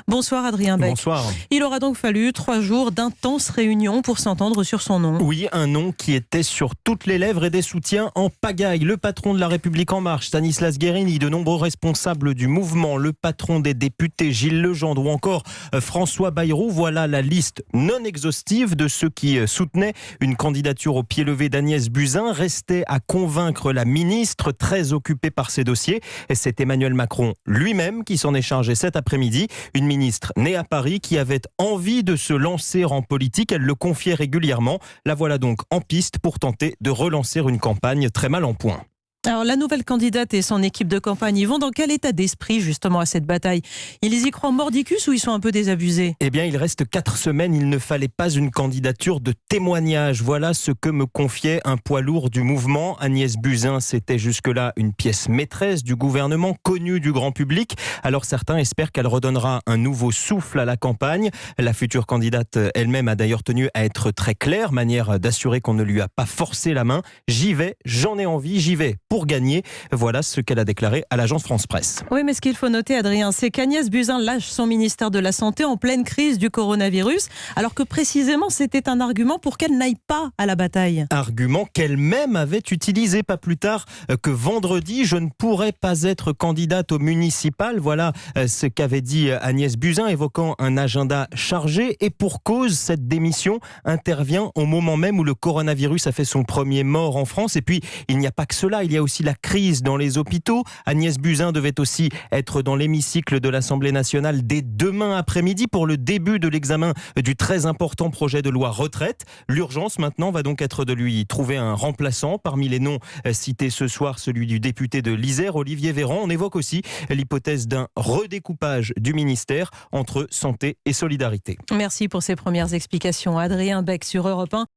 Bonsoir Adrien Beck. Bonsoir. Il aura donc fallu 3 jours d'intenses réunions pour s'entendre sur son nom. Oui, un nom qui était sur toutes les lèvres et des soutiens en pagaille. Le patron de La République En Marche, Stanislas Guerini, de nombreux responsables du mouvement, le patron des députés, Gilles Legendre ou encore François Bayrou. Voilà la liste non exhaustive de ceux qui soutenaient une candidature au pied levé d'Agnès Buzyn. Restait à convaincre la ministre, très occupée par ces dossiers. Et c'est Emmanuel Macron lui-même qui s'en est chargé cet après-midi. Une ministre née à Paris qui avait envie de se lancer en politique. Elle le confiait régulièrement. La voilà donc en piste pour tenter de relancer une campagne très mal en point. Alors la nouvelle candidate et son équipe de campagne, ils vont dans quel état d'esprit justement à cette bataille? Ils y croient mordicus ou ils sont un peu désabusés? Eh bien, il reste 4 semaines. Il ne fallait pas une candidature de témoignage. Voilà ce que me confiait un poids lourd du mouvement. Agnès Buzyn, c'était jusque-là une pièce maîtresse du gouvernement, connue du grand public. Alors certains espèrent qu'elle redonnera un nouveau souffle à la campagne. La future candidate elle-même a d'ailleurs tenu à être très claire, manière d'assurer qu'on ne lui a pas forcé la main. J'y vais, j'en ai envie, j'y vais pour gagner. Voilà ce qu'elle a déclaré à l'agence France Presse. Oui, mais ce qu'il faut noter, Adrien, c'est qu'Agnès Buzyn lâche son ministère de la Santé en pleine crise du coronavirus, alors que précisément c'était un argument pour qu'elle n'aille pas à la bataille. Argument qu'elle-même avait utilisé pas plus tard que vendredi. Je ne pourrais pas être candidate au municipal. Voilà ce qu'avait dit Agnès Buzyn, évoquant un agenda chargé. Et pour cause, cette démission intervient au moment même où le coronavirus a fait son premier mort en France. Et puis, il n'y a pas que cela. Il y a aussi la crise dans les hôpitaux. Agnès Buzyn devait aussi être dans l'hémicycle de l'Assemblée nationale dès demain après-midi pour le début de l'examen du très important projet de loi retraite. L'urgence maintenant va donc être de lui trouver un remplaçant. Parmi les noms cités ce soir, celui du député de l'Isère, Olivier Véran. On évoque aussi l'hypothèse d'un redécoupage du ministère entre santé et solidarité. Merci pour ces premières explications. Adrien Beck sur Europe 1.